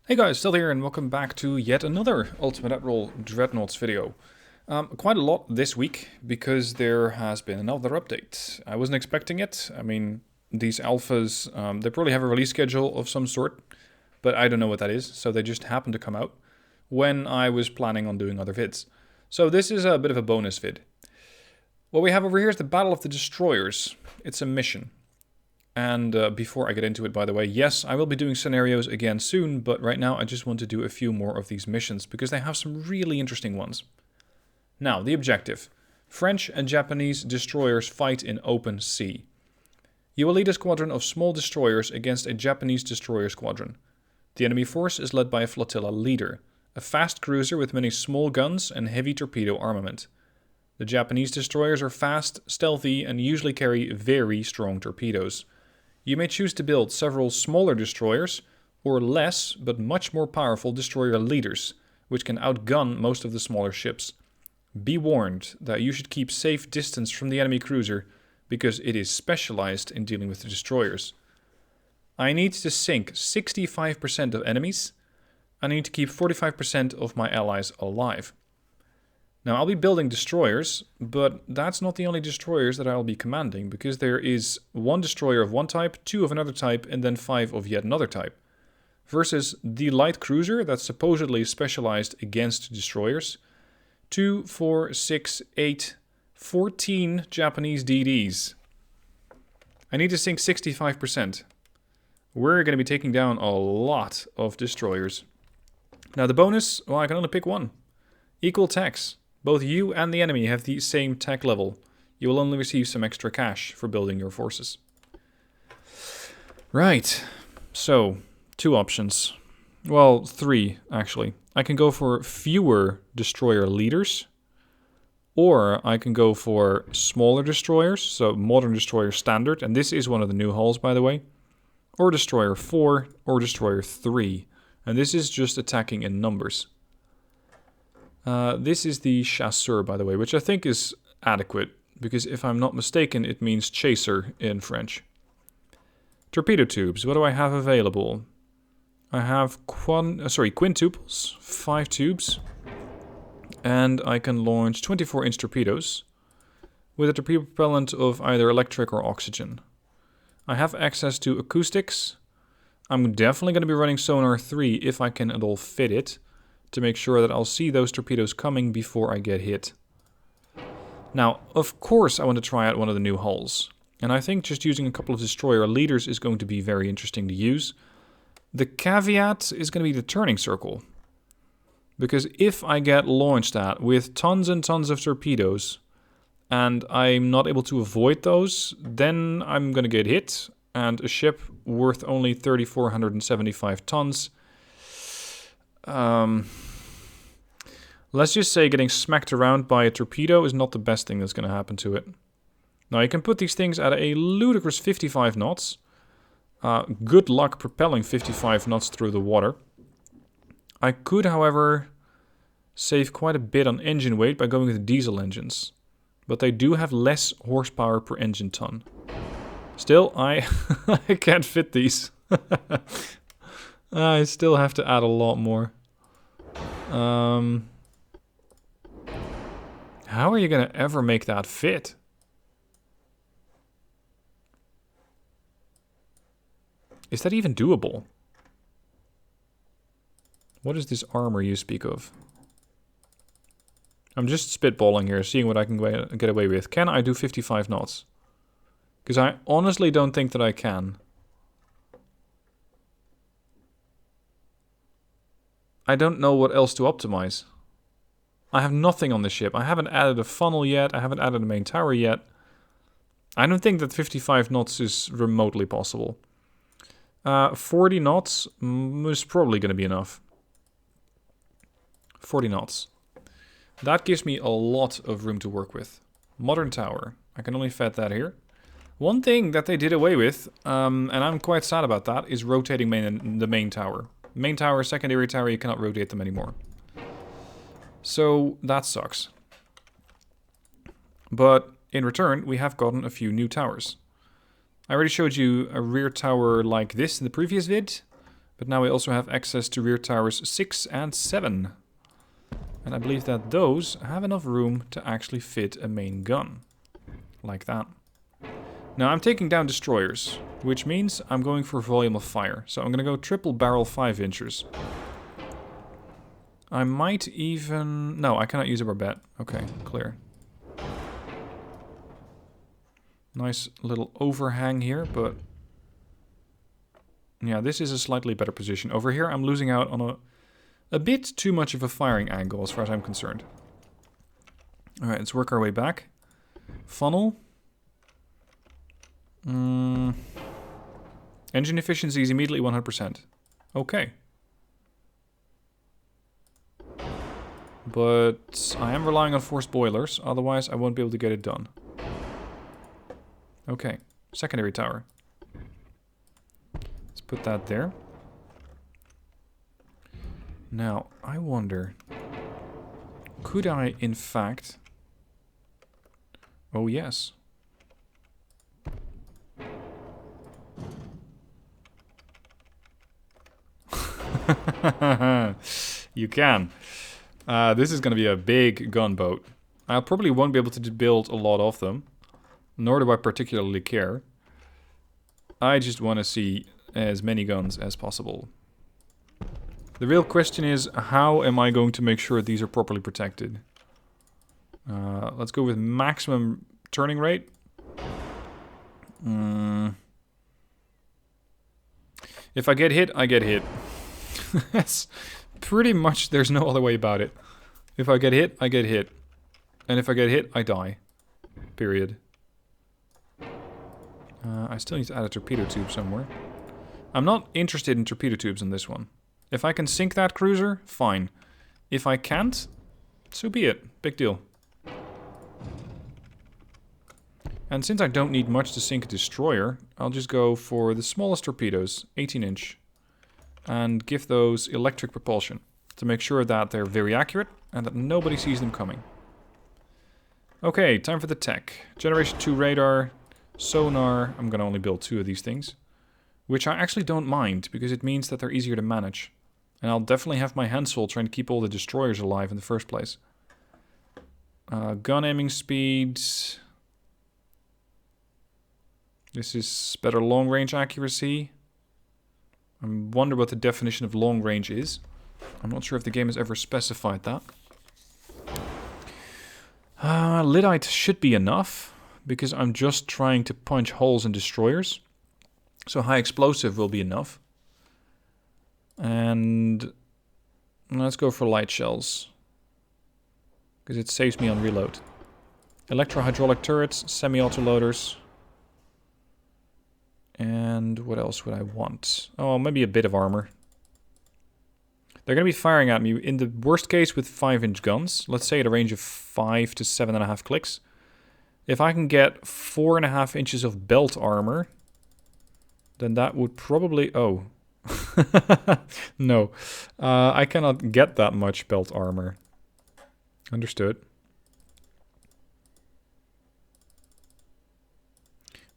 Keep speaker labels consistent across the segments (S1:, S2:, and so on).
S1: Hey guys, still here and welcome back to yet another Ultimate Admiral Dreadnoughts video. Quite a lot this week because there has been another update. I wasn't expecting it. I mean, these alphas, they probably have a release schedule of some sort, but I don't know what that is, so they just happened to come out when I was planning on doing other vids. So this is a bit of a bonus vid. What we have over here is the Battle of the Destroyers. It's a mission. And before I get into it, by the way, yes, I will be doing scenarios again soon, but right now I just want to do a few more of these missions because they have some really interesting ones. Now, the objective. French and Japanese destroyers fight in open sea. You will lead a squadron of small destroyers against a Japanese destroyer squadron. The enemy force is led by a flotilla leader, a fast cruiser with many small guns and heavy torpedo armament. The Japanese destroyers are fast, stealthy, and usually carry very strong torpedoes. You may choose to build several smaller destroyers, or less but much more powerful destroyer leaders, which can outgun most of the smaller ships. Be warned that you should keep safe distance from the enemy cruiser, because it is specialized in dealing with the destroyers. I need to sink 65% of enemies. I need to keep 45% of my allies alive. Now, I'll be building destroyers, but that's not the only destroyers that I'll be commanding, because there is one destroyer of one type, two of another type, and then 5 of yet another type. Versus the light cruiser that's supposedly specialized against destroyers. 2, 4, 6, 8, 14 Japanese DDs. I need to sink 65%. We're going to be taking down a lot of destroyers. Now, the bonus, well, I can only pick one. Equal tax. Both you and the enemy have the same tech level. You will only receive some extra cash for building your forces. Right. So, 2 options. Well, 3, actually. I can go for fewer destroyer leaders. Or I can go for smaller destroyers. So, modern destroyer standard. And this is one of the new hulls, by the way. Or destroyer 4. Or destroyer 3. And this is just attacking in numbers. This is the chasseur, by the way, which I think is adequate, because if I'm not mistaken, it means chaser in French. Torpedo tubes, what do I have available? I have quintuples, 5 tubes, and I can launch 24-inch torpedoes with a torpedo propellant of either electric or oxygen. I have access to acoustics. I'm definitely going to be running sonar 3 if I can at all fit it, to make sure that I'll see those torpedoes coming before I get hit. Now, of course I want to try out one of the new hulls, and I think just using a couple of destroyer leaders is going to be very interesting to use. The caveat is going to be the turning circle, because if I get launched at with tons and tons of torpedoes, and I'm not able to avoid those, then I'm going to get hit, and a ship worth only 3,475 tons... let's just say getting smacked around by a torpedo is not the best thing that's going to happen to it. Now, you can put these things at a ludicrous 55 knots. Good luck propelling 55 knots through the water. I could, however, save quite a bit on engine weight by going with diesel engines. But they do have less horsepower per engine ton. Still, I can't fit these. I still have to add a lot more. How are you going to ever make that fit? Is that even doable? What is this armor you speak of? I'm just spitballing here, seeing what I can get away with. Can I do 55 knots? Because I honestly don't think that I can. I don't know what else to optimize. I have nothing on the ship. I haven't added a funnel yet. I haven't added a main tower yet. I don't think that 55 knots is remotely possible. 40 knots is probably going to be enough. 40 knots. That gives me a lot of room to work with. Modern tower. I can only fit that here. One thing that they did away with, and I'm quite sad about that, is rotating the main tower. Main tower, secondary tower, you cannot rotate them anymore. So that sucks. But in return, we have gotten a few new towers. I already showed you a rear tower like this in the previous vid. But now we also have access to rear towers 6 and 7. And I believe that those have enough room to actually fit a main gun. Like that. Now I'm taking down destroyers, which means I'm going for volume of fire. So I'm going to go triple barrel 5-inchers. I might even... No, I cannot use a barbette. Okay, clear. Nice little overhang here, but... Yeah, this is a slightly better position. Over here I'm losing out on a bit too much of a firing angle as far as I'm concerned. Alright, let's work our way back. Funnel. Engine efficiency is immediately 100%. Okay. But I am relying on forced boilers, otherwise I won't be able to get it done. Okay, secondary tower. Let's put that there. Now, I wonder, could I in fact... Oh yes. You can. This is going to be a big gunboat. I probably won't be able to build a lot of them. Nor do I particularly care. I just want to see as many guns as possible. The real question is, how am I going to make sure these are properly protected? Let's go with maximum turning rate. If I get hit, I get hit. That's pretty much, there's no other way about it. If I get hit, I get hit. And if I get hit, I die. Period. I still need to add a torpedo tube somewhere. I'm not interested in torpedo tubes on this one. If I can sink that cruiser, fine. If I can't, so be it. Big deal. And since I don't need much to sink a destroyer, I'll just go for the smallest torpedoes, 18-inch. And give those electric propulsion to make sure that they're very accurate and that nobody sees them coming. Okay, time for the tech. Generation 2 radar, sonar. I'm going to only build 2 of these things. Which I actually don't mind, because it means that they're easier to manage. And I'll definitely have my hands full trying to keep all the destroyers alive in the first place. Gun aiming speeds. This is better long range accuracy. I wonder what the definition of long range is. I'm not sure if the game has ever specified that. Lyddite should be enough, because I'm just trying to punch holes in destroyers. So high explosive will be enough. And let's go for light shells, because it saves me on reload. Electro-hydraulic turrets, semi-auto loaders. And what else would I want? Oh, maybe a bit of armor. They're going to be firing at me in the worst case with 5-inch guns. Let's say at a range of 5 to 7.5 clicks. If I can get 4.5 inches of belt armor, then that would probably... Oh. No. I cannot get that much belt armor. Understood.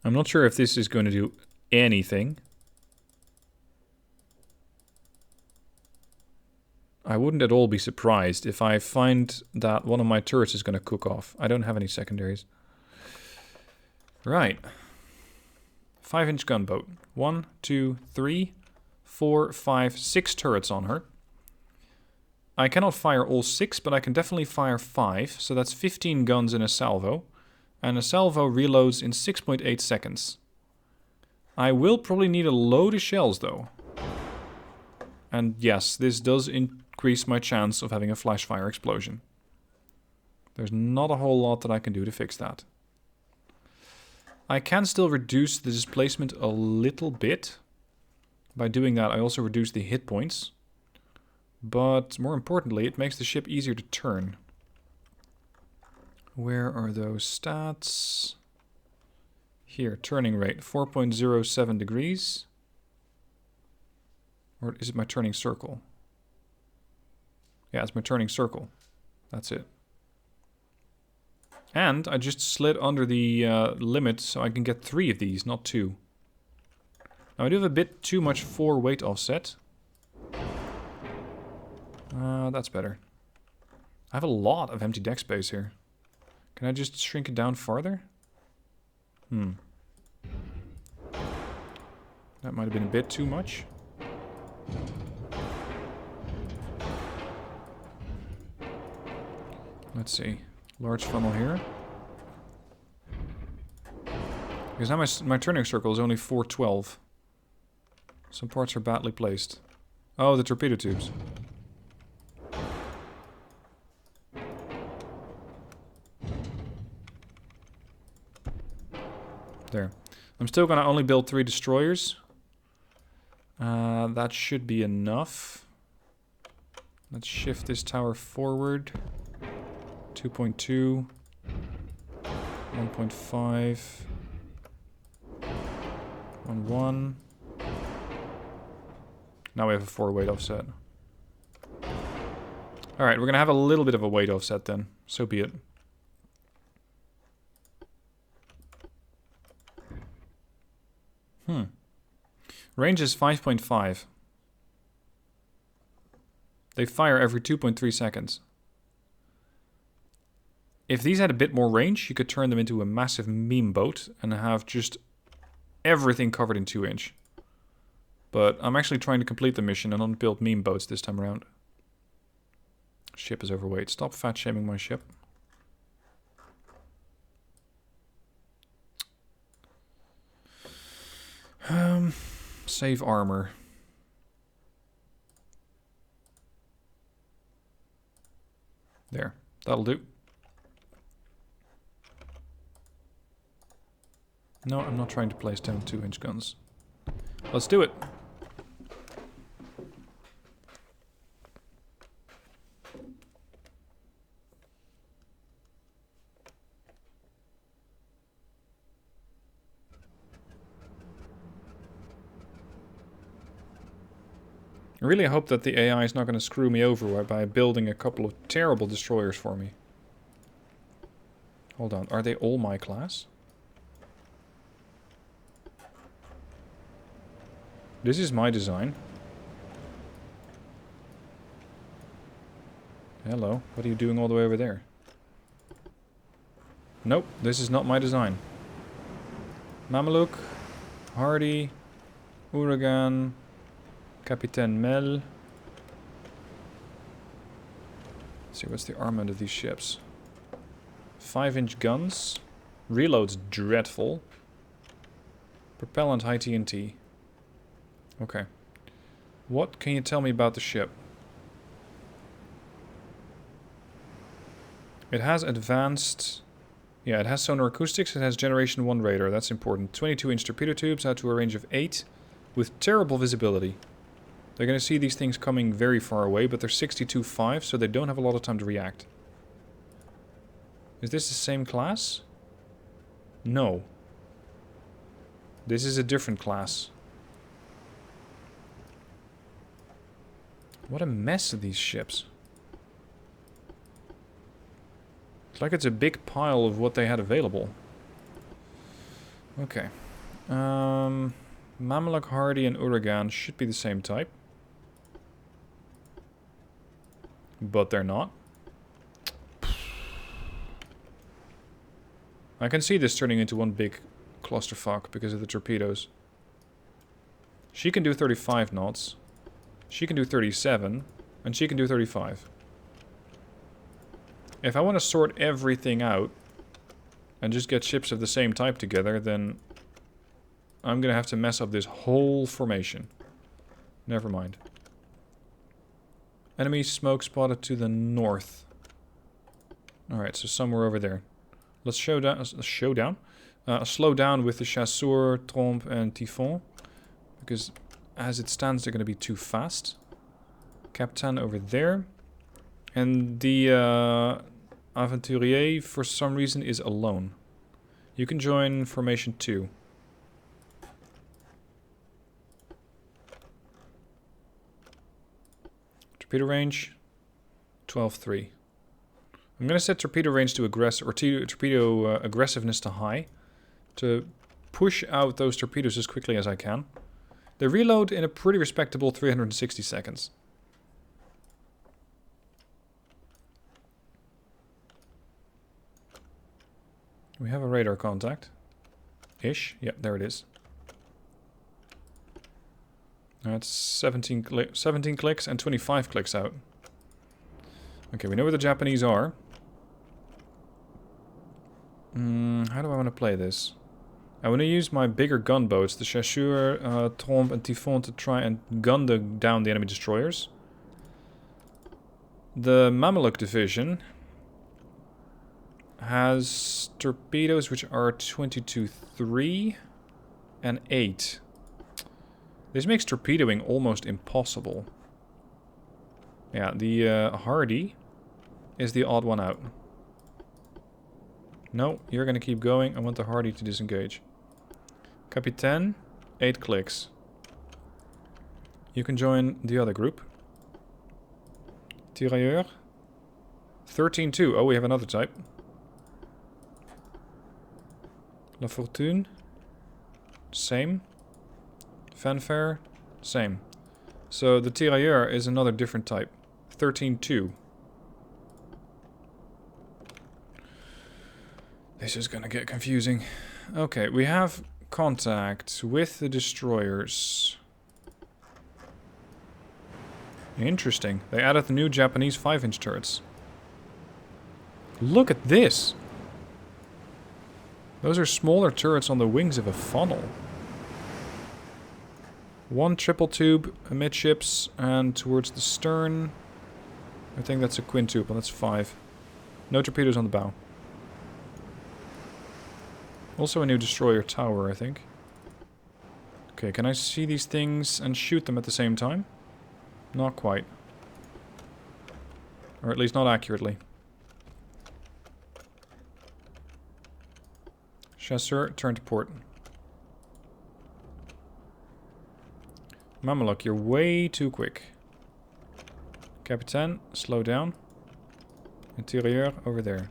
S1: I'm not sure if this is going to do anything. I wouldn't at all be surprised if I find that one of my turrets is going to cook off. I don't have any secondaries. Right. 5-inch gunboat. 1, 2, 3, 4, 5, 6 turrets on her. I cannot fire all 6, but I can definitely fire 5. So that's 15 guns in a salvo. And a salvo reloads in 6.8 seconds. I will probably need a load of shells, though. And yes, this does increase my chance of having a flash fire explosion. There's not a whole lot that I can do to fix that. I can still reduce the displacement a little bit. By doing that, I also reduce the hit points. But more importantly, it makes the ship easier to turn. Where are those stats? Here, turning rate, 4.07 degrees. Or is it my turning circle? Yeah, it's my turning circle. That's it. And I just slid under the limit so I can get 3 of these, not 2. Now I do have a bit too much 4 weight offset. That's better. I have a lot of empty deck space here. Can I just shrink it down farther? That might have been a bit too much. Let's see. Large funnel here. Because now my turning circle is only 412. Some parts are badly placed. Oh, the torpedo tubes. There. I'm still gonna only build 3 destroyers. That should be enough. Let's shift this tower forward. 2.2. 1.5. 1.1. Now we have a 4 weight offset. Alright, we're gonna have a little bit of a weight offset then. So be it. Range is 5.5. They fire every 2.3 seconds. If these had a bit more range, you could turn them into a massive meme boat and have just everything covered in 2-inch. But I'm actually trying to complete the mission and not build meme boats this time around. Ship is overweight. Stop fat shaming my ship. Save armor. There. That'll do. No, I'm not trying to place down 2-inch guns. Let's do it. I really hope that the AI is not going to screw me over by building a couple of terrible destroyers for me. Hold on, are they all my class? This is my design. Hello, what are you doing all the way over there? Nope, this is not my design. Mameluke, Hardy, Uragan, Kapitein Mel. Let's see, what's the armament of these ships? 5-inch guns. Reload's dreadful. Propellant high TNT. Okay. What can you tell me about the ship? It has advanced... Yeah, it has sonar acoustics. It has Generation 1 radar. That's important. 22-inch torpedo tubes out to a range of 8 with terrible visibility. They're going to see these things coming very far away, but they're 62.5, so they don't have a lot of time to react. Is this the same class? No. This is a different class. What a mess of these ships. It's like it's a big pile of what they had available. Okay. Mameluke, Hardy, and Uragan should be the same type. But they're not. I can see this turning into one big clusterfuck because of the torpedoes. She can do 35 knots. She can do 37. And she can do 35. If I want to sort everything out and just get ships of the same type together, then I'm going to have to mess up this whole formation. Never mind. Enemy smoke spotted to the north. Alright, so somewhere over there. Let's slow down with the Chasseur, Trompe, and Typhon. Because as it stands, they're going to be too fast. Captain over there. And the Aventurier, for some reason, is alone. You can join Formation 2. Torpedo range, 12.3. I'm going to set torpedo range to aggressive, or torpedo aggressiveness to high, to push out those torpedoes as quickly as I can. They reload in a pretty respectable 360 seconds. We have a radar contact. Ish. Yep, there it is. That's 17 clicks and 25 clicks out. Okay, we know where the Japanese are. How do I want to play this? I want to use my bigger gunboats, the Chasseur, Trompe, and Typhon, to try and gun down the enemy destroyers. The Mameluke division has torpedoes which are 22-3 and 8. This makes torpedoing almost impossible. Yeah, the Hardy is the odd one out. No, you're gonna keep going. I want the Hardy to disengage. Capitaine, 8 clicks. You can join the other group. Tirailleur, 13-2. Oh, we have another type. La Fortune, same. Fanfare, same. So the Tirailleur is another different type. 13-2. This is gonna get confusing. Okay, we have contact with the destroyers. Interesting. They added the new Japanese 5-inch turrets. Look at this! Those are smaller turrets on the wings of a funnel. 1 triple tube amidships and towards the stern. I think that's a quintuple, that's 5. No torpedoes on the bow. Also a new destroyer tower, I think. Okay, can I see these things and shoot them at the same time? Not quite. Or at least not accurately. Chasseur, turn to port. Mameluke, you're way too quick. Capitaine, slow down. Interieur, over there.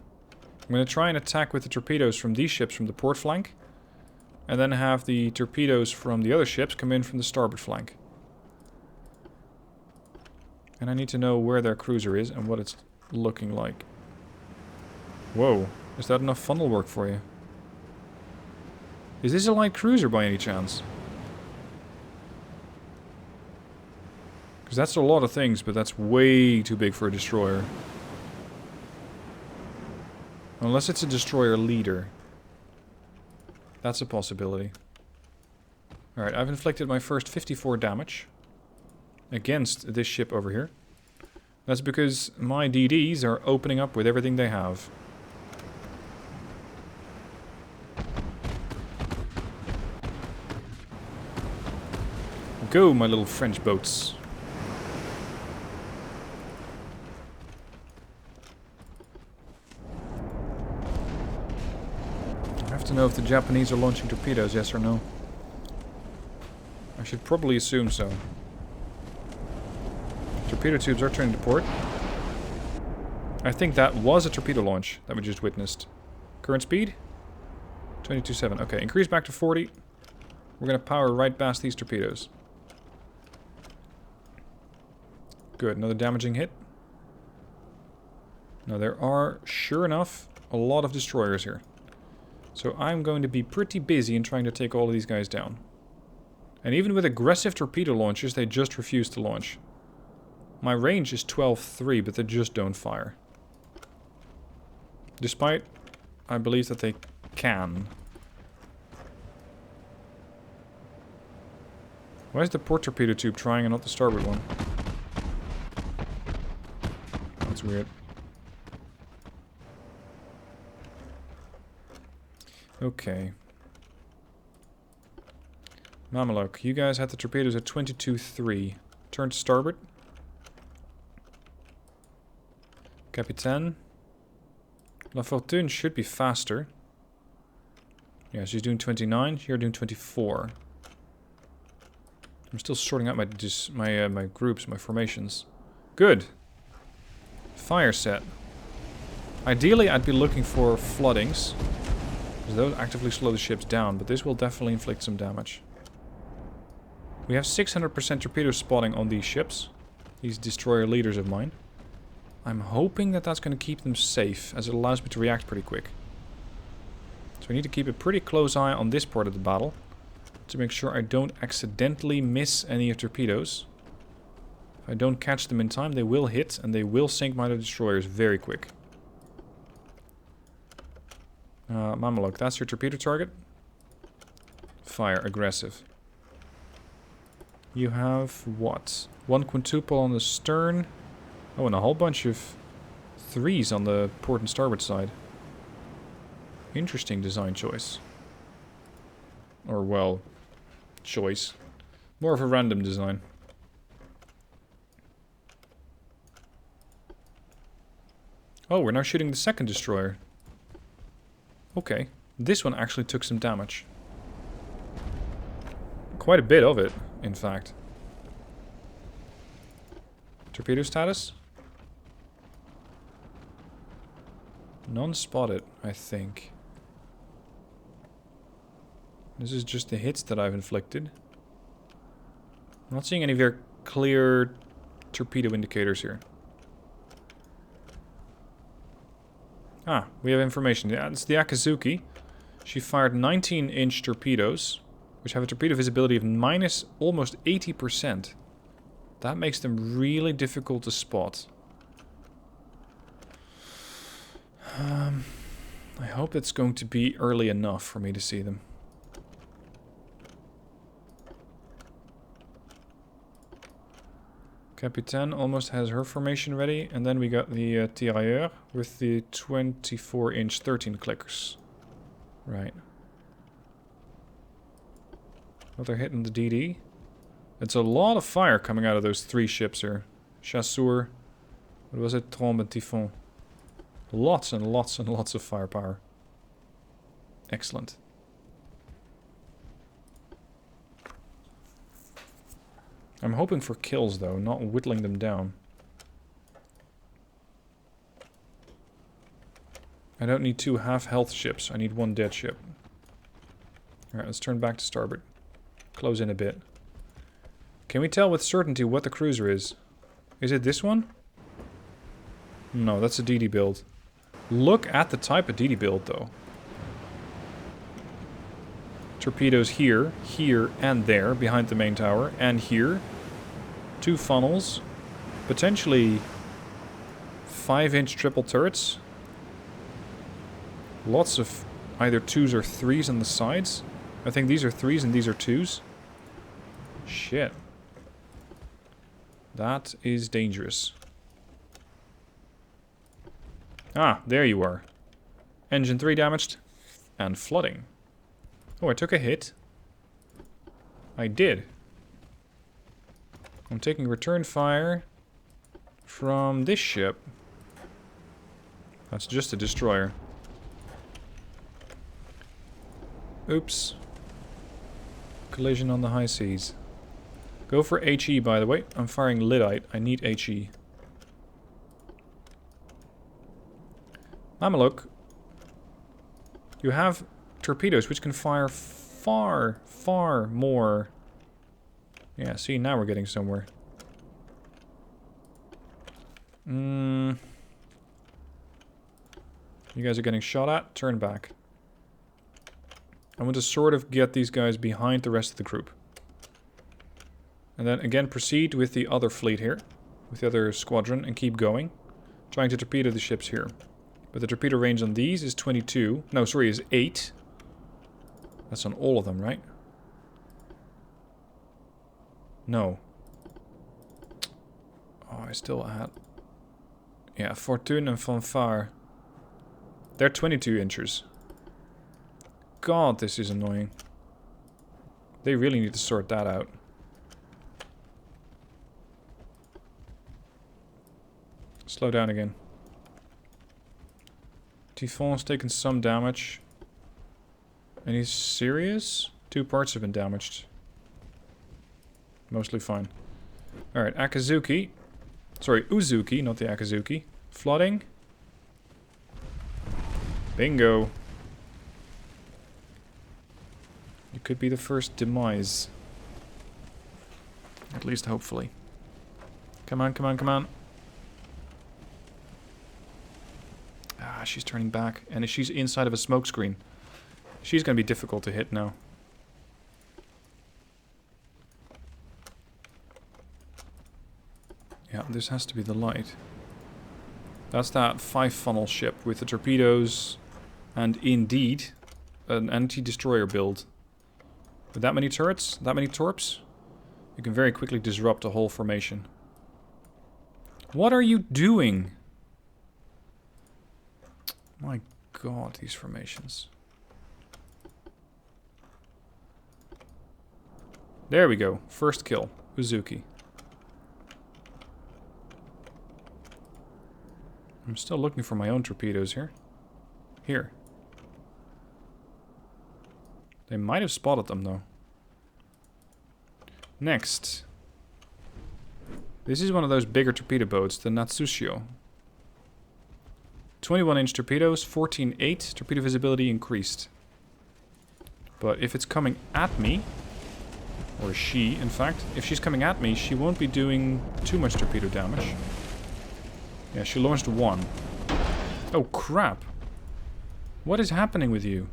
S1: I'm going to try and attack with the torpedoes from these ships from the port flank. And then have the torpedoes from the other ships come in from the starboard flank. And I need to know where their cruiser is and what it's looking like. Whoa, is that enough funnel work for you? Is this a light cruiser by any chance? Because that's a lot of things, but that's way too big for a destroyer. Unless it's a destroyer leader. That's a possibility. Alright, I've inflicted my first 54 damage against this ship over here. That's because my DDs are opening up with everything they have. Go, my little French boats. I have to know if the Japanese are launching torpedoes, yes or no. I should probably assume so. Torpedo tubes are turning to port. I think that was a torpedo launch that we just witnessed. Current speed? 22.7. Okay, increase back to 40. We're going to power right past these torpedoes. Good, another damaging hit. Now there are, sure enough, a lot of destroyers here. So I'm going to be pretty busy in trying to take all of these guys down. And even with aggressive torpedo launchers, they just refuse to launch. My range is 12.3, but they just don't fire. Despite, I believe that they can. Why is the port torpedo tube trying and not the starboard one? That's weird. Okay. Mameluke, you guys had the torpedoes at 22.3. Turn to starboard. Capitaine. La Fortune should be faster. Yeah, she's doing 29. You're doing 24. I'm still sorting out my groups, my formations. Good. Fire set. Ideally, I'd be looking for floodings, because those actively slow the ships down, but this will definitely inflict some damage. We have 600% torpedo spotting on these ships, these destroyer leaders of mine. I'm hoping that that's going to keep them safe, as it allows me to react pretty quick. So I need to keep a pretty close eye on this part of the battle to make sure I don't accidentally miss any torpedoes. If I don't catch them in time, they will hit and they will sink my destroyers very quick. Mameluke, that's your torpedo target. Fire, aggressive. You have what? One quintuple on the stern. Oh, and a whole bunch of threes on the port and starboard side. Interesting design choice. Or, well, choice. More of a random design. Oh, we're now shooting the second destroyer. Okay. This one actually took some damage. Quite a bit of it, in fact. Torpedo status? None spotted, I think. This is just the hits that I've inflicted. I'm not seeing any very clear torpedo indicators here. Ah, we have information. Yeah, it's the Akazuki. She fired 19-inch torpedoes, which have a torpedo visibility of minus almost 80%. That makes them really difficult to spot. I hope it's going to be early enough for me to see them. Capitaine almost has her formation ready, and then we got the tirailleur with the 24-inch 13 clickers. Right. Oh, they're hitting the DD. It's a lot of fire coming out of those three ships here. Chasseur. What was it? Trombe and Typhon. Lots and lots and lots of firepower. Excellent. I'm hoping for kills, though, not whittling them down. I don't need 2 half-health ships. I need 1 dead ship. Alright, let's turn back to starboard. Close in a bit. Can we tell with certainty what the cruiser is? Is it this one? No, that's a DD build. Look at the type of DD build, though. Torpedoes here, here, and there, behind the main tower, and here. 2 funnels. Potentially 5-inch triple turrets. Lots of either 2s or 3s on the sides. I think these are 3s and these are 2s. Shit. That is dangerous. Ah, there you are. Engine 3 damaged. And flooding. Oh, I took a hit. I did. I'm taking return fire from this ship. That's just a destroyer. Oops. Collision on the high seas. Go for HE, by the way. I'm firing Lyddite. I need HE. Mameluke. You have torpedoes which can fire far, far more. Yeah, see, now we're getting somewhere. You guys are getting shot at. Turn back. I want to sort of get these guys behind the rest of the group. And then again proceed with the other fleet here. With the other squadron and keep going. Trying to torpedo the ships here. But the torpedo range on these is 22. No, sorry, is 8. That's on all of them, right? No. Oh, I still had... Yeah, Fortune and Fanfare. They're 22 inches. God, this is annoying. They really need to sort that out. Slow down again. Typhon's taken some damage. And he's serious? 2 parts have been damaged. Mostly fine. Alright, Akazuki. Sorry, Uzuki, not the Akazuki. Flooding. Bingo. You could be the first demise. At least hopefully. Come on, come on, come on. Ah, she's turning back. And she's inside of a smokescreen. She's going to be difficult to hit now. Yeah, this has to be the light. That's that 5-funnel ship with the torpedoes and indeed an anti-destroyer build. With that many turrets, that many torps, you can very quickly disrupt a whole formation. What are you doing? My god, these formations. There we go. First kill. Uzuki. I'm still looking for my own torpedoes here. Here. They might have spotted them though. Next. This is one of those bigger torpedo boats, the Natsushio. 21-inch torpedoes, 14.8. Torpedo visibility increased. But if it's coming at me, or she, in fact, if she's coming at me, she won't be doing too much torpedo damage. Yeah, she launched 1. Oh, crap. What is happening with you?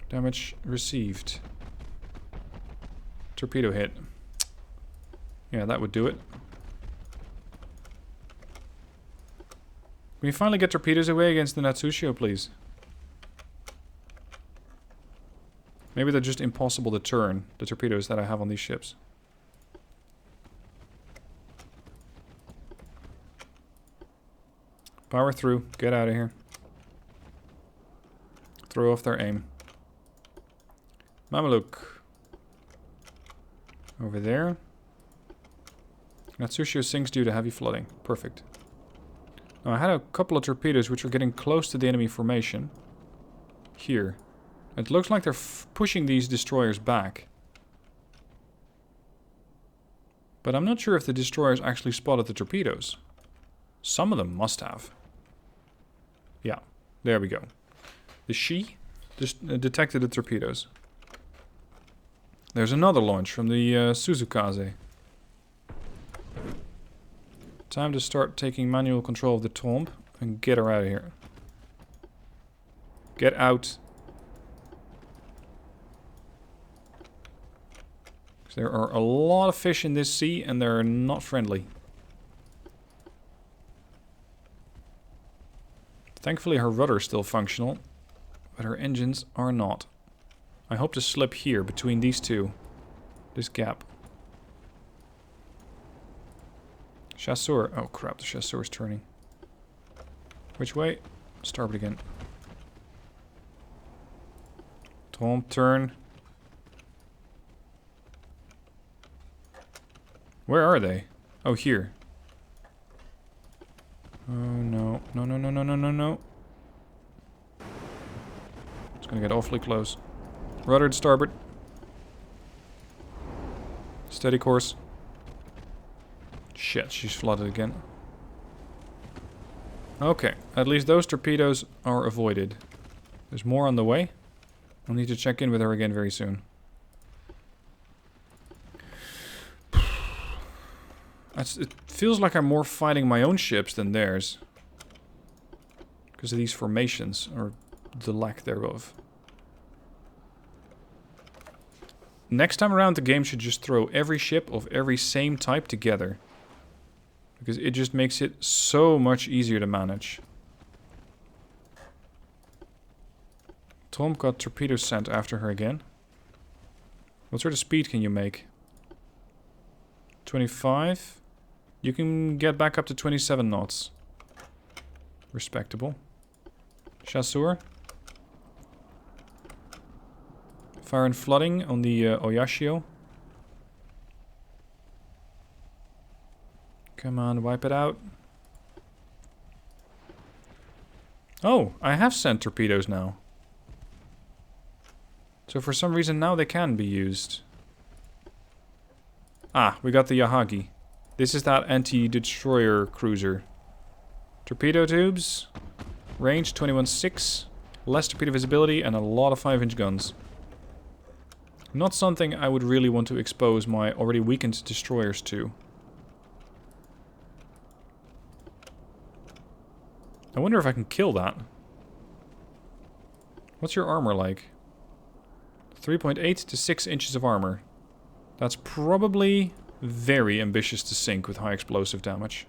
S1: Damage received. Torpedo hit. Yeah, that would do it. Can we finally get torpedoes away against the Natsushio, please? Maybe they're just impossible to turn, the torpedoes that I have on these ships. Power through. Get out of here. Throw off their aim. Mameluke. Over there. Natsushio sinks due to heavy flooding. Perfect. Now I had a couple of torpedoes which were getting close to the enemy formation. Here. It looks like they're pushing these destroyers back. But I'm not sure if the destroyers actually spotted the torpedoes. Some of them must have. Yeah, there we go. The she just detected the torpedoes. There's another launch from the Suzukaze. Time to start taking manual control of the tomb and get her out of here. Get out. There are a lot of fish in this sea and they're not friendly. Thankfully her rudder is still functional, but her engines are not. I hope to slip here between these two. This gap. Chasseur. Oh crap, the Chasseur is turning. Which way? Starboard again. Tom, turn. Where are they? Oh, here. Oh no. No, no, no, no, no, no, no. It's gonna get awfully close. Rudder to starboard. Steady course. Shit, she's flooded again. Okay, at least those torpedoes are avoided. There's more on the way. I'll need to check in with her again very soon. It feels like I'm more fighting my own ships than theirs. Because of these formations, or the lack thereof. Next time around, the game should just throw every ship of every same type together. Because it just makes it so much easier to manage. Tom got torpedoes sent after her again. What sort of speed can you make? 25? You can get back up to 27 knots. Respectable. Chasseur. Fire and flooding on the Oyashio. Come on, wipe it out. Oh, I have sent torpedoes now. So for some reason now they can be used. Ah, we got the Yahagi. This is that anti-destroyer cruiser. Torpedo tubes. Range 21.6. Less torpedo visibility and a lot of 5-inch guns. Not something I would really want to expose my already weakened destroyers to. I wonder if I can kill that. What's your armor like? 3.8 to 6 inches of armor. That's probably very ambitious to sink with high explosive damage.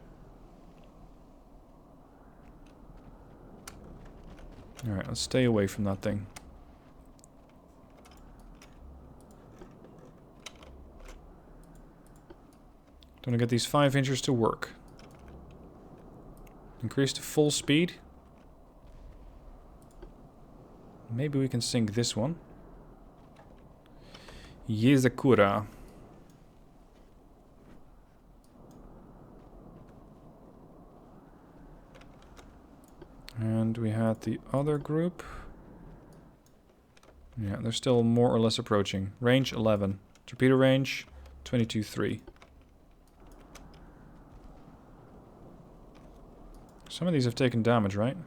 S1: Alright, let's stay away from that thing. Don't get these 5 inches to work. Increase to full speed. Maybe we can sink this one. Yezakura. And we had the other group. Yeah, they're still more or less approaching. Range 11. Torpedo range 22.3. Some of these have taken damage, right?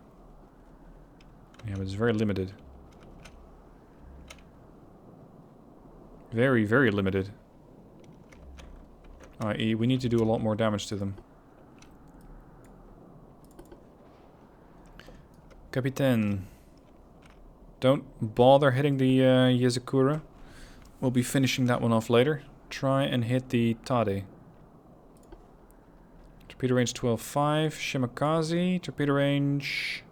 S1: Yeah, but it's very limited. Very, very limited. I.e., we need to do a lot more damage to them. Capitaine. Don't bother hitting the Yezakura. We'll be finishing that one off later. Try and hit the Tade. Torpedo range 12.5. Shimakaze. Torpedo range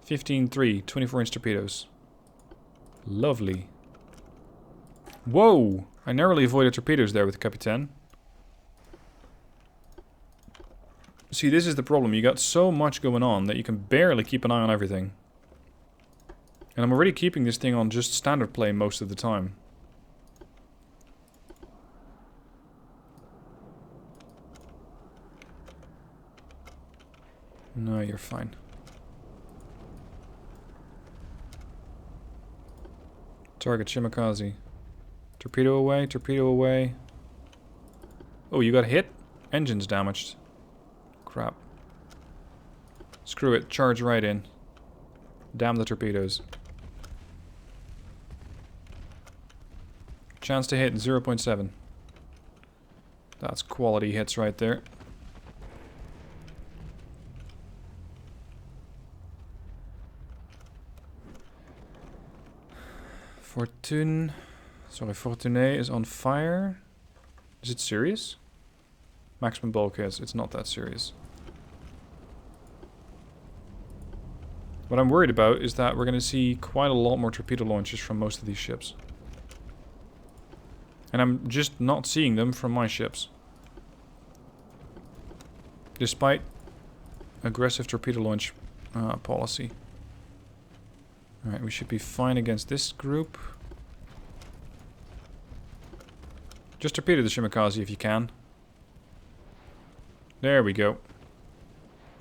S1: 15.3. 24-inch torpedoes. Lovely. Whoa! I narrowly avoided torpedoes there with Capitaine. See, this is the problem. You got so much going on that you can barely keep an eye on everything. And I'm already keeping this thing on just standard play most of the time. No, you're fine. Target Shimakaze. Torpedo away, torpedo away. Oh, you got hit? Engine's damaged. Crap. Screw it, charge right in. Damn the torpedoes. Chance to hit 0.7. That's quality hits right there. Fortune is on fire. Is it serious? Maximum bulkheads. It's not that serious. What I'm worried about is that we're going to see quite a lot more torpedo launches from most of these ships. And I'm just not seeing them from my ships. Despite aggressive torpedo launch policy. Alright, we should be fine against this group. Just torpedo the Shimakaze if you can. There we go.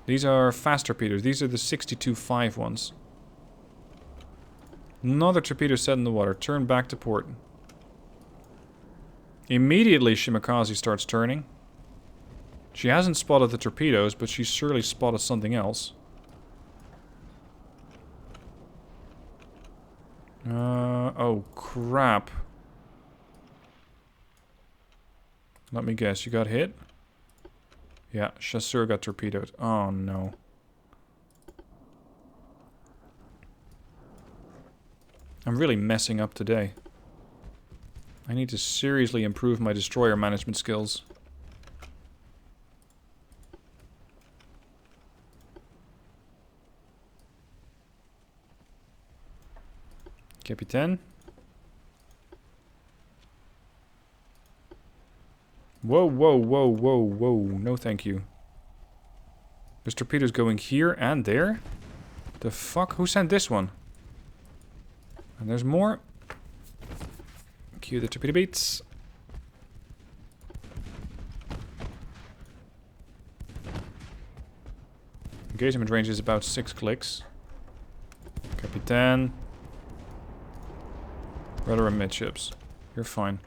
S1: These are fast torpedoes. These are the 62.5 ones. Another torpedo set in the water. Turn back to port. Immediately Shimakaze starts turning. She hasn't spotted the torpedoes, but she's surely spotted something else. Oh crap. Let me guess, you got hit? Yeah, Chasseur got torpedoed. Oh no. I'm really messing up today. I need to seriously improve my destroyer management skills. Capitaine. Whoa, whoa, whoa, whoa, whoa. No thank you. There's torpedoes going here and there? The fuck? Who sent this one? And there's more. Cue the torpedo beats. Engagement range is about 6 clicks. Capitaine. Rudder and midships. You're fine.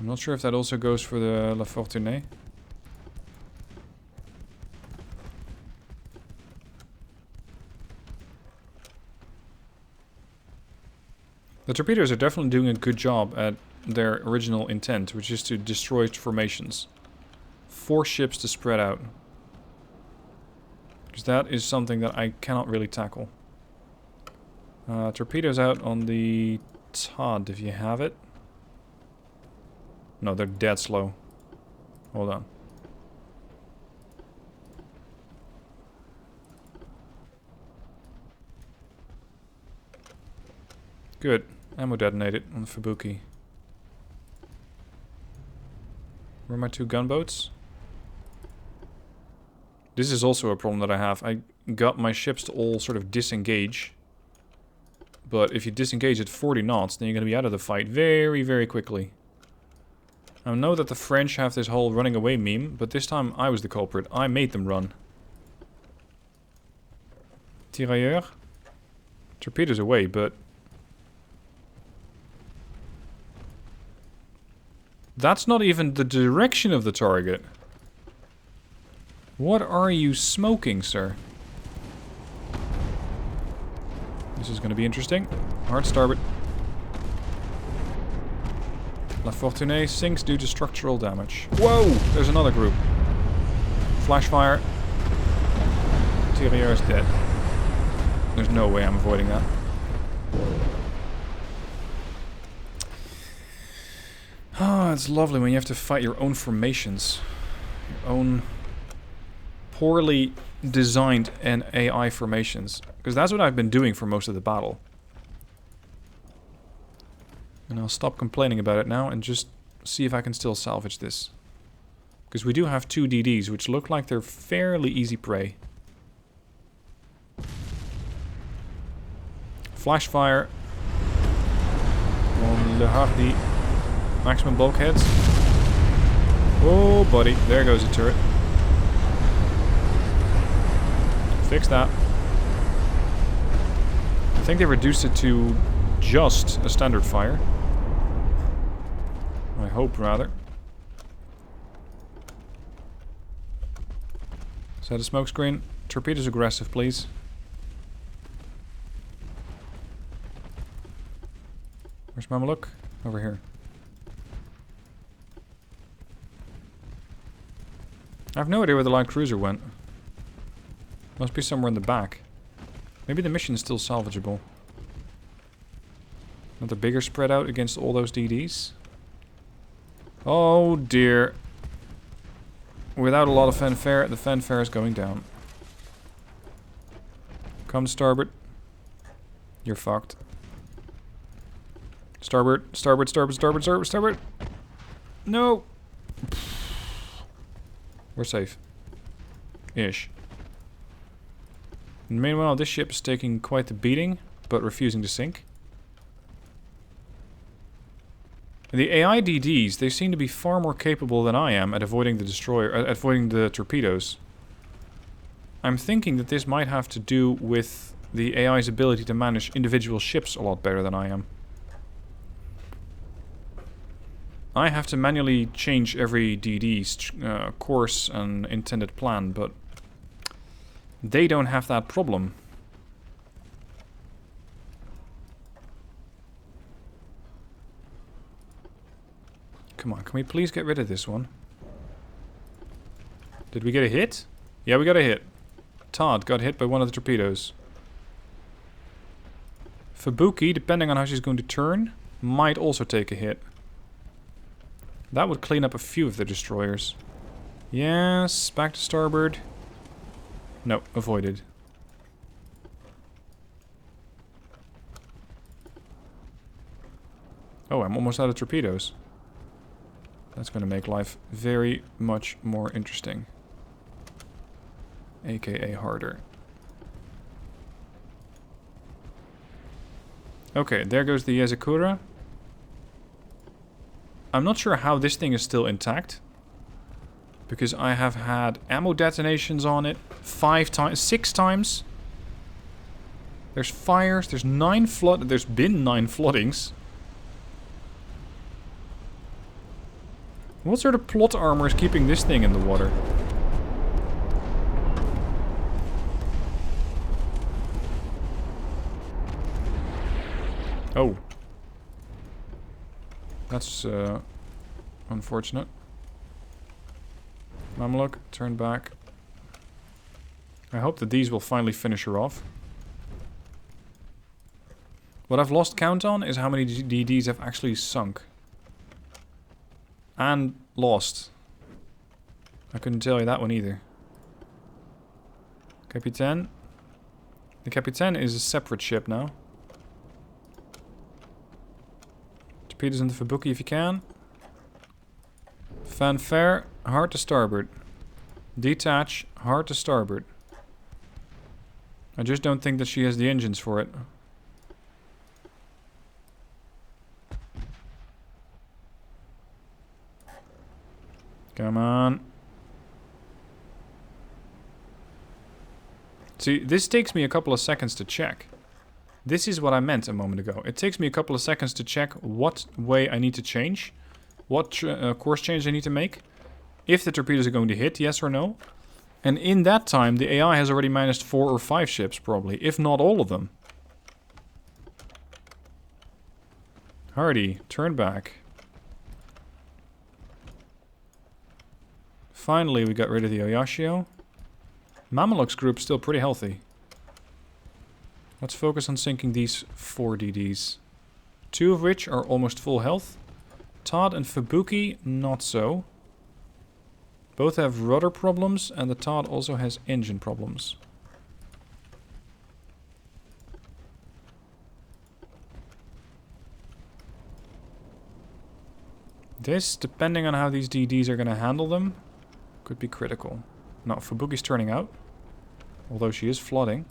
S1: I'm not sure if that also goes for the La Fortune. The torpedoes are definitely doing a good job at their original intent, which is to destroy formations. 4 ships to spread out. Because that is something that I cannot really tackle. Torpedoes out on the Todd, if you have it. No, they're dead slow. Hold on. Good. Ammo detonated on the Fubuki. Where are my 2 gunboats? This is also a problem that I have. I got my ships to all sort of disengage. But if you disengage at 40 knots, then you're going to be out of the fight very, very quickly. I know that the French have this whole running away meme, but this time I was the culprit. I made them run. Tirailleur? Torpedoes away, but... that's not even the direction of the target. What are you smoking, sir? This is going to be interesting. Hard starboard. La Fortune sinks due to structural damage. Whoa! There's another group. Flash fire. Tirailleur is dead. There's no way I'm avoiding that. Ah, it's lovely when you have to fight your own formations. Your own poorly designed and AI formations. Because that's what I've been doing for most of the battle. And I'll stop complaining about it now and just see if I can still salvage this. Because we do have 2 DDs, which look like they're fairly easy prey. Flash fire on Le Hardy. Maximum bulkheads. Oh, buddy. There goes a turret. Fix that. I think they reduced it to just a standard fire. I hope, rather. Set a smoke screen. Torpedoes aggressive, please. Where's Mameluke? Over here. I have no idea where the light cruiser went. Must be somewhere in the back. Maybe the mission is still salvageable. Another bigger spread out against all those DDs. Oh dear. Without a lot of fanfare, the fanfare is going down. Come starboard. You're fucked. Starboard, starboard, starboard, starboard, starboard, starboard. No. We're safe. Ish. And meanwhile, this ship is taking quite the beating, but refusing to sink. The AI DDs, they seem to be far more capable than I am at avoiding the destroyer, avoiding the torpedoes. I'm thinking that this might have to do with the AI's ability to manage individual ships a lot better than I am. I have to manually change every DD's course and intended plan, but they don't have that problem. Come on, can we please get rid of this one? Did we get a hit? Yeah, we got a hit. Todd got hit by one of the torpedoes. Fubuki, depending on how she's going to turn, might also take a hit. That would clean up a few of the destroyers. Yes, back to starboard. No, avoided. Oh, I'm almost out of torpedoes. That's going to make life very much more interesting. AKA harder. Okay, there goes the Yazakura. I'm not sure how this thing is still intact. Because I have had ammo detonations on it 6 times. There's fires, there's there's been 9 floodings. What sort of plot armor is keeping this thing in the water? Oh. That's unfortunate. Mameluke, turn back. I hope that these will finally finish her off. What I've lost count on is how many DDs have actually sunk. And lost. I couldn't tell you that one either. Capitaine. The Capitaine is a separate ship now. Torpedoes in the Fubuki if you can. Fanfare, hard to starboard. Detach, hard to starboard. I just don't think that she has the engines for it. Come on. See, this takes me a couple of seconds to check. This is what I meant a moment ago. It takes me a couple of seconds to check what way I need to change. What course change I need to make. If the torpedoes are going to hit, yes or no. And in that time, the AI has already managed 4 or 5 ships, probably. If not all of them. Hardy, turn back. Finally, we got rid of the Oyashio. Mameluke's group still pretty healthy. Let's focus on sinking these 4 DDs. 2 of which are almost full health. Todd and Fubuki, not so. Both have rudder problems, and the Todd also has engine problems. This, depending on how these DDs are going to handle them, could be critical. Now, Fubuki's turning out. Although she is flooding.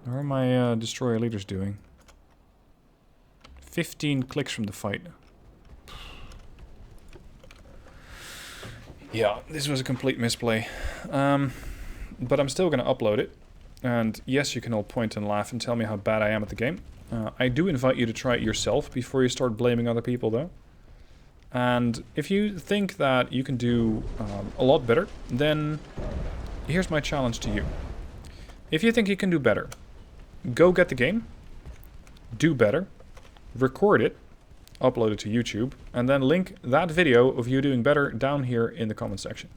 S1: How are my destroyer leaders doing? 15 clicks from the fight. Yeah, this was a complete misplay. But I'm still going to upload it. And yes, you can all point and laugh and tell me how bad I am at the game. I do invite you to try it yourself before you start blaming other people, though. And if you think that you can do a lot better, then here's my challenge to you. If you think you can do better, go get the game, do better, record it, upload it to YouTube, and then link that video of you doing better down here in the comment section.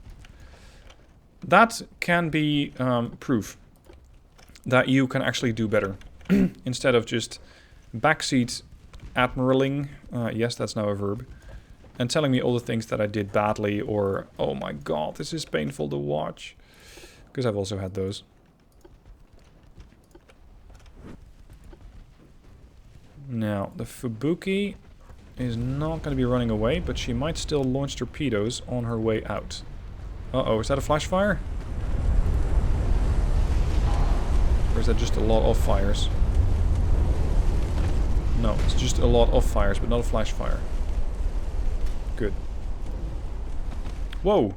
S1: That can be proof that you can actually do better instead of just backseat admiraling, yes, that's now a verb, and telling me all the things that I did badly or, oh my god, this is painful to watch. Because I've also had those. Now, the Fubuki is not going to be running away, but she might still launch torpedoes on her way out. Uh-oh, is that a flash fire? Or is that just a lot of fires? No, it's just a lot of fires, but not a flash fire. Good. Whoa!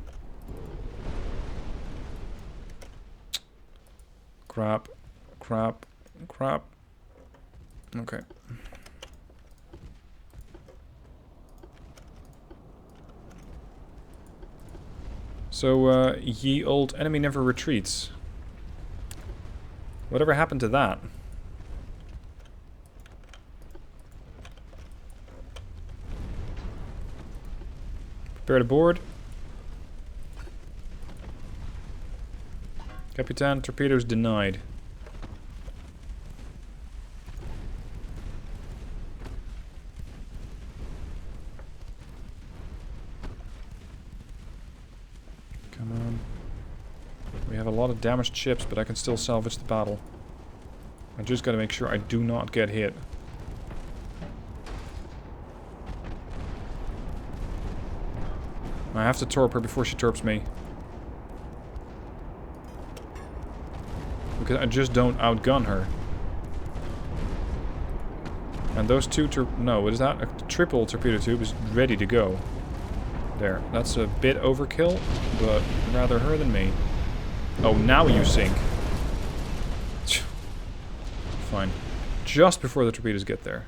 S1: Crap. Crap. Crap. Okay. So, ye old enemy never retreats. Whatever happened to that? Prepare to board. Capitan, torpedoes denied. Come on. We have a lot of damaged ships, but I can still salvage the battle. I just gotta make sure I do not get hit. I have to torp her before she torps me. Because I just don't outgun her. And those two no, what is that? A triple torpedo tube is ready to go. There. That's a bit overkill, but rather her than me. Oh, now you sink. Fine. Just before the torpedoes get there.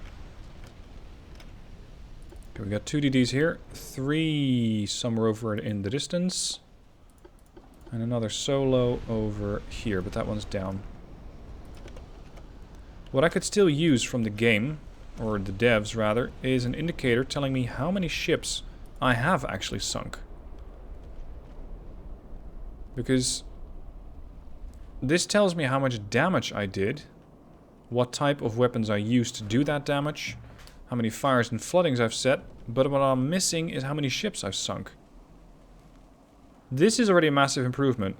S1: Okay, we got 2 DDs here. 3 somewhere over in the distance. And another solo over here, but that one's down. What I could still use from the game, or the devs rather, is an indicator telling me how many ships I have actually sunk. Because this tells me how much damage I did, what type of weapons I used to do that damage, how many fires and floodings I've set, but what I'm missing is how many ships I've sunk. This is already a massive improvement,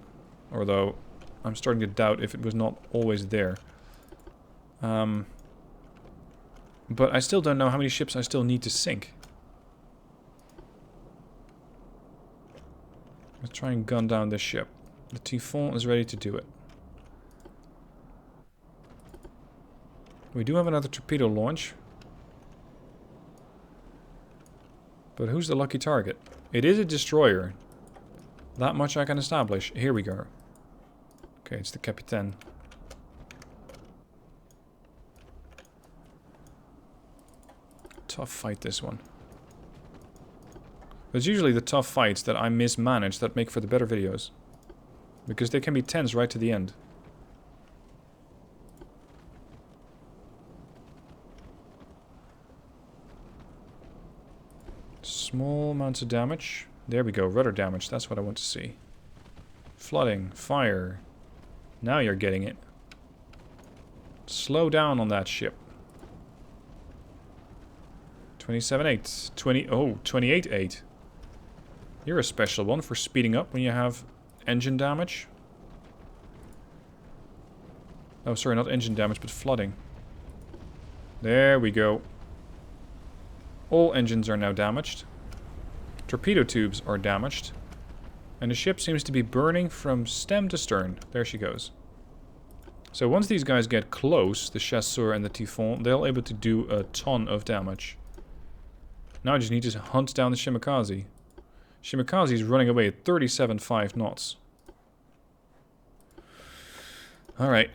S1: although I'm starting to doubt if it was not always there. But I still don't know how many ships I still need to sink. Let's try and gun down this ship. The Typhon is ready to do it. We do have another torpedo launch. But who's the lucky target? It is a destroyer. That much I can establish. Here we go. Okay, it's the Capitaine. Tough fight, this one. It's usually the tough fights that I mismanage that make for the better videos. Because they can be tense right to the end. Small amounts of damage. There we go, rudder damage, that's what I want to see. Flooding, fire. Now you're getting it. Slow down on that ship. 27.8. Oh, 28.8. You're a special one for speeding up when you have engine damage. Oh, sorry, not engine damage, but flooding. There we go. All engines are now damaged. Torpedo tubes are damaged. And the ship seems to be burning from stem to stern. There she goes. So once these guys get close, the Chasseur and the Typhon, they'll be able to do a ton of damage. Now I just need to hunt down the Shimakaze. Shimakaze is running away at 37.5 knots. Alright.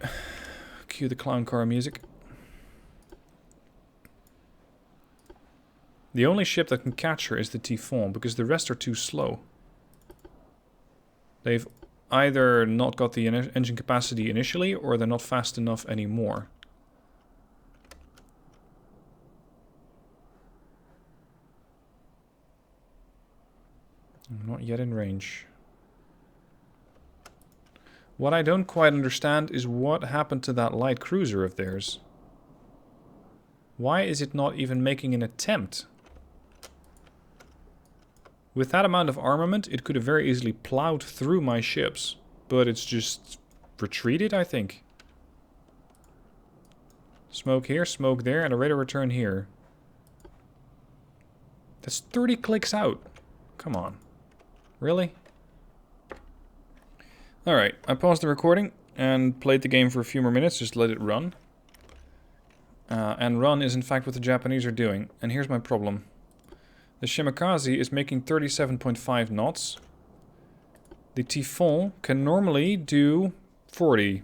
S1: Cue the clown car music. The only ship that can catch her is the Typhon, because the rest are too slow. They've either not got the engine capacity initially, or they're not fast enough anymore. I'm not yet in range. What I don't quite understand is what happened to that light cruiser of theirs. Why is it not even making an attempt? With that amount of armament, it could have very easily plowed through my ships. But it's just retreated, I think. Smoke here, smoke there, and a rate of return here. That's 30 clicks out. Come on. Really? Alright, I paused the recording and played the game for a few more minutes, just let it run. And run is in fact what the Japanese are doing. And here's my problem. The Shimakaze is making 37.5 knots. The Typhon can normally do 40.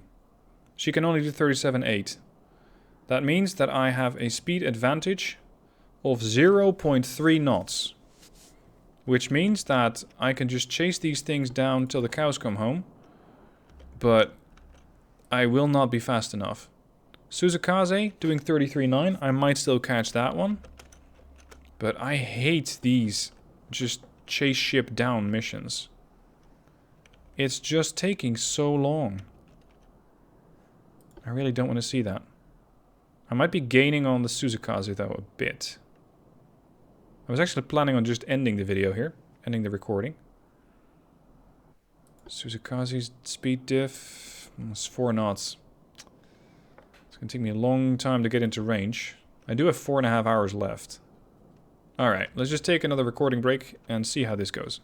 S1: She can only do 37.8. That means that I have a speed advantage of 0.3 knots. Which means that I can just chase these things down till the cows come home. But I will not be fast enough. Suzukaze doing 33.9. I might still catch that one. But I hate these just chase ship down missions. It's just taking so long. I really don't want to see that. I might be gaining on the Suzukaze though a bit. I was actually planning on just ending the video here. Ending the recording. Suzukaze's speed diff is 4 knots. It's going to take me a long time to get into range. I do have 4.5 hours left. Alright, let's just take another recording break and see how this goes.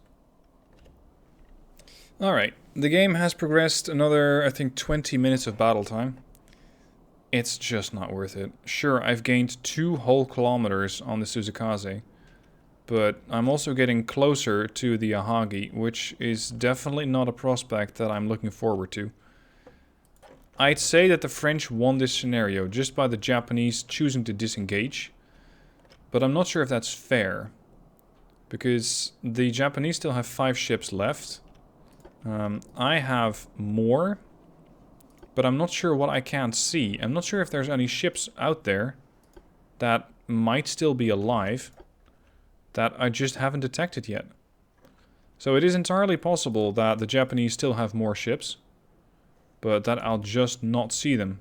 S1: Alright, the game has progressed another, I think, 20 minutes of battle time. It's just not worth it. Sure, I've gained 2 whole kilometers on the Suzukaze, but I'm also getting closer to the Ahagi, which is definitely not a prospect that I'm looking forward to. I'd say that the French won this scenario just by the Japanese choosing to disengage. But I'm not sure if that's fair. Because the Japanese still have 5 ships left. I have more. But I'm not sure what I can't see. I'm not sure if there's any ships out there that might still be alive that I just haven't detected yet. So it is entirely possible that the Japanese still have more ships. but that I'll just not see them.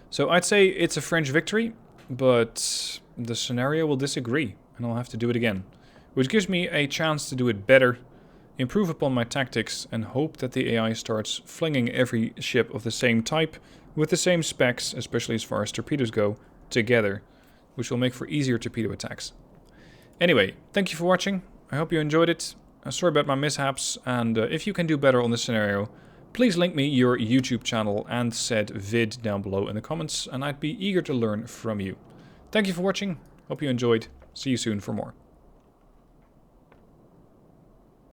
S1: So I'd say it's a French victory, but the scenario will disagree, and I'll have to do it again. Which gives me a chance to do it better, improve upon my tactics, and hope that the AI starts flinging every ship of the same type, with the same specs, especially as far as torpedoes go, together, which will make for easier torpedo attacks. Anyway, thank you for watching. I hope you enjoyed it. Sorry about my mishaps, and if you can do better on this scenario, please link me your YouTube channel and said vid down below in the comments, and I'd be eager to learn from you. Thank you for watching. Hope you enjoyed. See you soon for more.